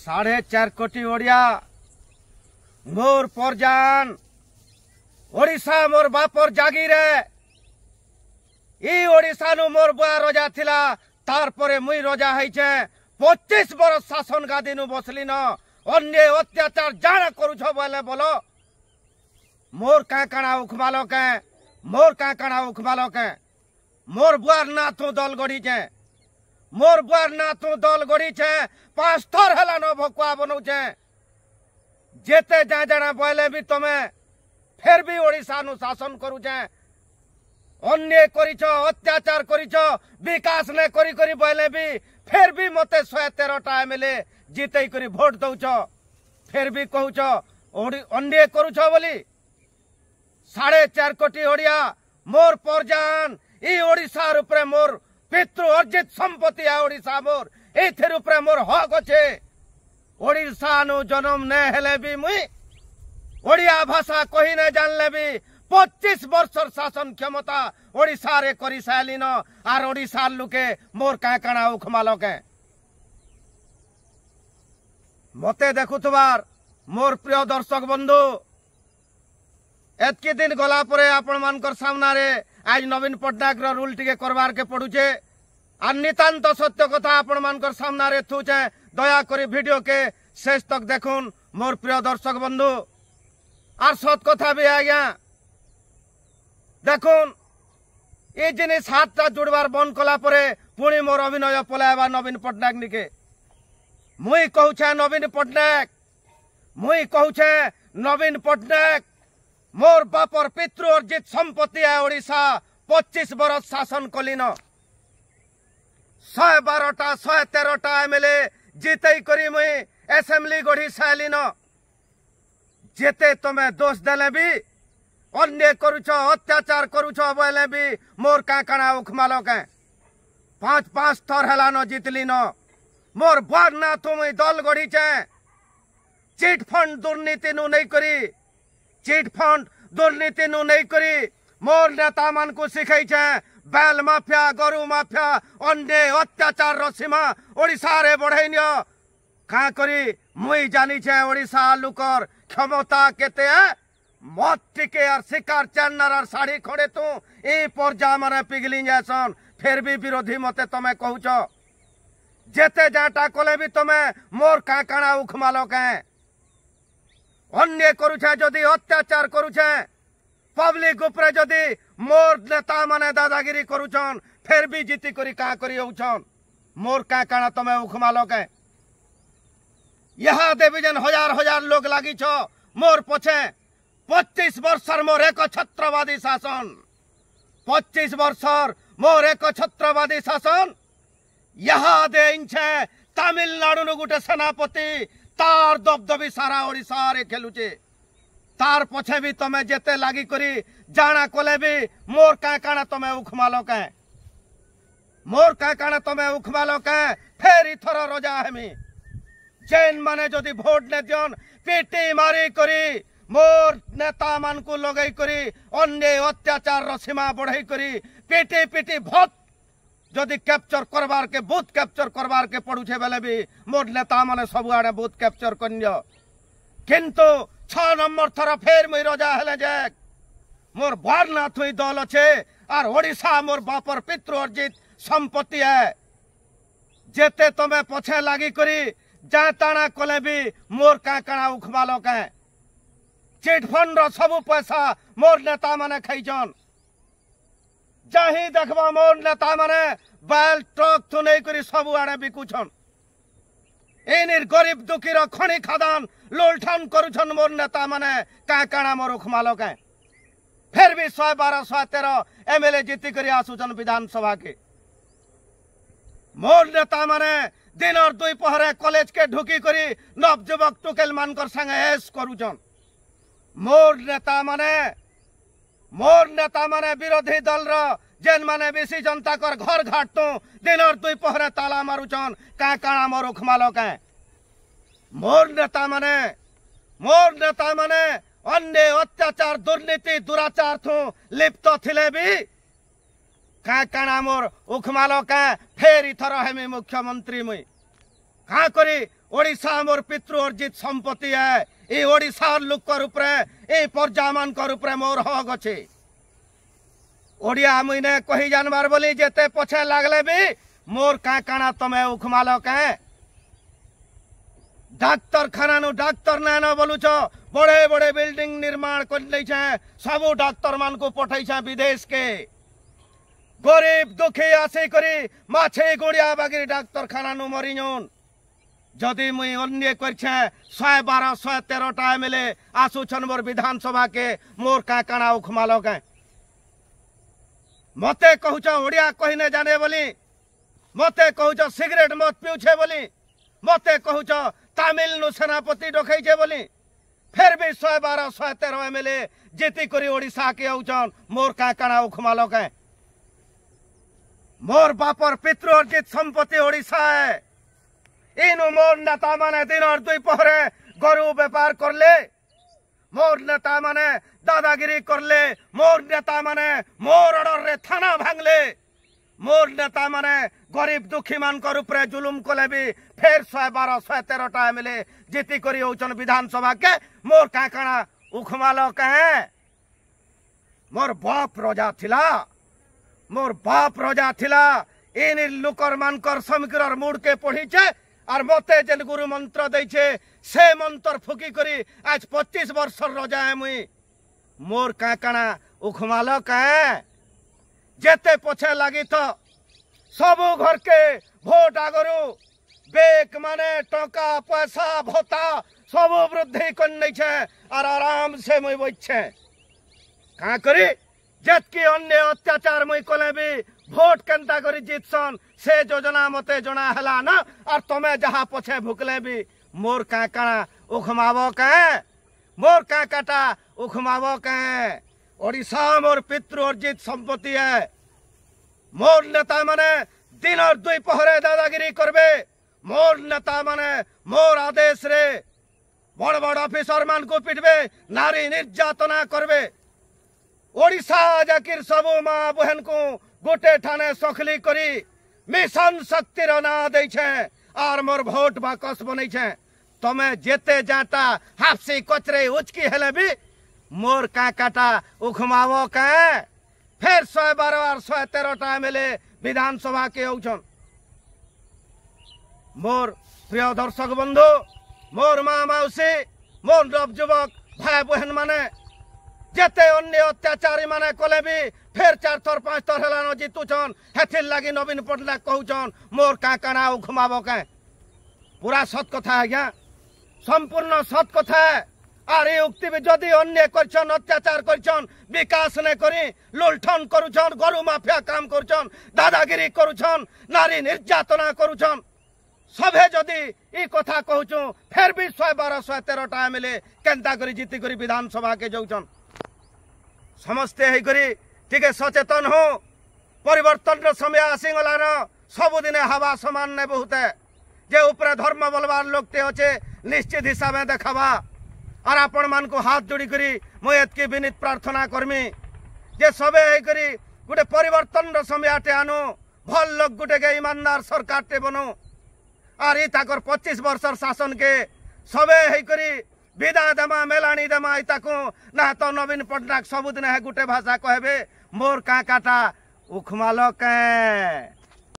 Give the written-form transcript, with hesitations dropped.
4.5 कोटी ओडिया मोर परजान ओडिशा मोर बापर जागीर ई ओडिशा नु मोर बुआ रजा थिला तार परे मुई रजा हैचे 25 बरस शासन गादी नु बसली न अन्य अत्याचार जाना करूछ बोले बोलो मोर का काना उखमालो के मोर का काना उखमालो के मोर बुआर ना तू दल गड़ी छे मोर बुआर ना तू दल गड़ी छे 5 थर हला न भकुआ बनौ छे जेते जा जाना बोले भी तमे फिर भी ओडिशा नु शासन करू छे अन्य करिछ अत्याचार करिछ विकास ने करी करी बोले भी फिर भी मते 113टा एमएलए जीते करी भोट दउछ फिर भी कहूछ अन्य करूछ बोली 4.5 कोटी ओडिया मोर परजान ई ओडिशा रूपरे मोर पितृ अर्जित संपत्ति है ओडिशा मोर एथिर उपरे मोर हक अच्छे ओडिशा नु जन्म ने हेले भी मुई ओडिया भाषा कही ने जानले भी 25 वर्षर शासन क्षमता ओडिशा रे करी सालिन आर ओडिशा लुके मोर का काना उखमालो के मते देखुथबार मोर प्रिय दर्शक बंधु एतकी दिन गला परे आपण मानकर सामना रे आज नवीन पट्टनायक रो रूल टिके करबार के पड़ुचे आ नितांत सत्य कथा आपण मानकर सामना रे थुचे दया करी वीडियो के शेष तक देखुन मोर प्रिय दर्शक बंधु आर सत कथा भी आज्ञा देखुन ये जिनिस हाथटा जुड़बार बंद कला परे पुणी मोर अभिनय पलायबा नवीन पट्टनायक निके मुई कहूछे नवीन पट्टनायक मुई कहूछे नवीन पट्टनायक मोर बापर पितृ अर्जित संपत्ति है ओडिशा 25 बरस शासन कलिन 112टा 113टा एमएलए जीते करी मुई असेंबली गढ़ी सालिन जेते तमे दोष देले भी अन्य करूछ अत्याचार करूछ बोले भी मोर का काना उखमालो के 5 थर हला न जीतली न मोर बार ना तुम दल गढ़ी छे चिट फंड दुर्नीति नु नहीं करी चिट फंड दुर्नीति नु नहीं करी मोर नेता मान को सिखाई छे बैल माफिया गरु माफिया अन्य अत्याचार रो सीमा ओडिशा रे बढ़ाइन का करी मुई जानी छे ओडिशा लुकर क्षमता केते है मत टिके और शिकार चैनर और साड़ी खड़े तू ए परजा माने पिघली जासन फिर भी विरोधी मते तमे कहूछ जेते जाटा कले भी तमे मोर का काना उखमालो के अन्य करूछे जदि अत्याचार करूछे पब्लिक उपरे जदि मोर नेता माने दादागिरी करूछन फिर भी जीती करी का करी होछन मोर का काना तमे उखमालो के यहाँ देविजन हजार हजार लोग लागी छो मोर पछे 25 वर्षर मोर एक छत्रवादी शासन 25 वर्षर मोर एक छत्रवादी शासन यहाँ दे इंछे तमिलनाडु नु गुटे सेनापति तार दबदबी सारा ओडिशा रे खेलुचे तार पछे भी तमे जेते लागी करी जाना कोले भी मोर का काना तमे उखमालो के मोर का काना तमे उखमालो के फेर इथर रोजा हेमी जैन माने जदि भोट ने दियन पीटी मारी करी मोर नेता मान को लगई करी अन्य अत्याचार रो सीमा बढ़ाई करी पीटी पीटी भोट जदि कैप्चर करबार के बूथ कैप्चर करबार के पड़ुछे बेले भी मोर नेता माने सब आड़े बूथ कैप्चर करियो किंतु 6 नंबर थर फेर मुई रजा हेले जे मोर बारनाथ हुई दल अच्छे और ओडिशा मोर बापर पितृ अर्जित संपत्ति है जेते तमे पछे लागी करी जाताना कले भी मोर का काना उखमालो के चिट फंड रो सब पैसा मोर नेता माने खाइछन जही देखबा मोर नेता माने बैल ट्रक तो नहीं करी सब आड़े बिकुछन एनिर गरीब दुखी रो खणी खादान लोलठान करूछन मोर नेता माने का काना मोर उखमालो के फिर भी 112 113 एमएलए जीती करी आसुछन विधानसभा के मोर नेता माने दिन और 2 पहरे कॉलेज के ढुकी करी नवजुवक टुकेल मानकर संगे ऐश करूछन मोर नेता माने विरोधी दल रो जेन माने बेसी जनता कर घर घाट तो दिन और 2 पहरे ताला मारुछन का काना मोर उखमालो के मोर नेता माने अन्य अत्याचार दुर्नीति दुराचार थू लिप्त थिले भी का काना मोर उखमालो के फेर इथर हेमी मुख्यमंत्री मुई का करी ओडिशा मोर पितृ अर्जित संपत्ति है। ये ओडिशा लोकर उपरे ए प्रजा मान उपरे मोर हक अच्छे। ओडिया मुझे कही जानबार बोली जेते पछे लागले भी मोर का काना तमे उखमाल कहे। डाक्तरखाना नु डाक्तर नान बोलुछ बड़े बड़े बिल्डिंग निर्माण कर सबू डाक्तर मान को पठाई विदेश के। गरीब दुखी आसे करी माछे गोड़िया बागी डाक्तरखाना नु मरीजन। जदि मुई अन्य कर 112 113 एमएलए आसुछन मोर विधानसभा के मोर का काना उखमाल के। मते कहूछ ओडिया कहने जाने बोली, मते कहूछ सिगरेट मत पिउछे बोली, मते कहूछ तामिल नु सेनापति डकैछे बोली, फिर भी 112 113 एमएलए जीती करी ओडिशा के आउछन मोर का काना उखमाल के। मोर बापर पितृ अर्जित संपत्ति ओडिशा है। इनु मोर नेता माने दिन और दुई पहरे गरु व्यापार करले, मोर नेता माने दादागिरी करले, मोर नेता माने मोर ऑर्डर रे थाना भांगले, मोर नेता माने गरीब दुखी मान उपरे जुलुम कले भी फिर 112 113 एमएलए जीती करी होचन विधानसभा के मोर का काना उखमाल कहे। मोर बाप रजा थिला, मोर बाप रजा थिला। इन लुकर मानकर समीकर मूड के पढ़ीचे और मते जेन गुरु मंत्र देछे से मंत्र फुकी करी आज 25 वर्ष रजा है मुई मोर का काना उखमाल कहे। जेते पछे लगी तो सबू घर के भोट आगरू बेक माने टका पैसा भत्ता सबू वृद्धि कर और आराम से मुई बचे का करी। जतकी अन्य अत्याचार मुई कले भी भोट केनता करी जीतसन से योजना मते जना हला ना और तमे जहाँ पछे भुकले भी मोर का काना उखमाव कहे, मोर का काटा उखमाव कहे। ओडिशा मोर पितृ अर्जित संपत्ति है। मोर नेता माने दिन और दुई पहरे दादागिरी करबे, मोर नेता माने मोर आदेश रे बड़ बड़ ऑफिसर मान को पिटबे, नारी निर्यातना करबे। ओडिशा जाकिर सबू माँ बहन को गोटे ठाने सखली करी मिशन शक्ति ना दे और मोर भोट बाकस बनै छे। तमे जेते जाता हाफसी कचरे उचकी हेले भी मोर का काटा उखमाव कहे। फिर 112 और 113 एमएलए विधानसभा के औछन। मोर प्रिय दर्शक बंधु, मोर माँ मौसी, मोर नवजुवक भाई बहन माने जेते अन्य अत्याचारी माने कले भी फिर 4 थर 5 थर हेलान जीतुछन। हेथिर लगी नवीन पटनायक कहूछन मोर का काना उखमाव के। पूरा सत कथा है क्या, संपूर्ण सत कथा है। और ये उक्ति भी जदि अन्य करछन अत्याचार करछन विकास ने करी लुलठन करुछन गरु माफिया काम करुछन दादागिरी करुछन नारी निर्यातना करुछन सभे जदि ई कथा कहूछु फिर भी 112 113 एमएलए केनता करी जीती करी विधानसभा के जाउछन। समस्ते है करी टिके सचेतन हो। परिवर्तन समय आसीगलान सबुदिने हवा समान ने बहुत है जे ऊपर धर्म बलवार लोग अच्छे निश्चित हिसाब से देखावा। और आपण मान को हाथ जोड़ी करी मुझे एतकी विनीत प्रार्थना करमी जे सबे है करी गोटे परिवर्तन समय आनु भल लोग गोटे के ईमानदार सरकार टे बनो। और ये 25 वर्ष शासन के सबे है करी विदा देमा मेलानी देमा इताको ना तो नवीन पटनायक सबुदिन है गोटे भाषा कहबे मोर का काटा उखमाल के।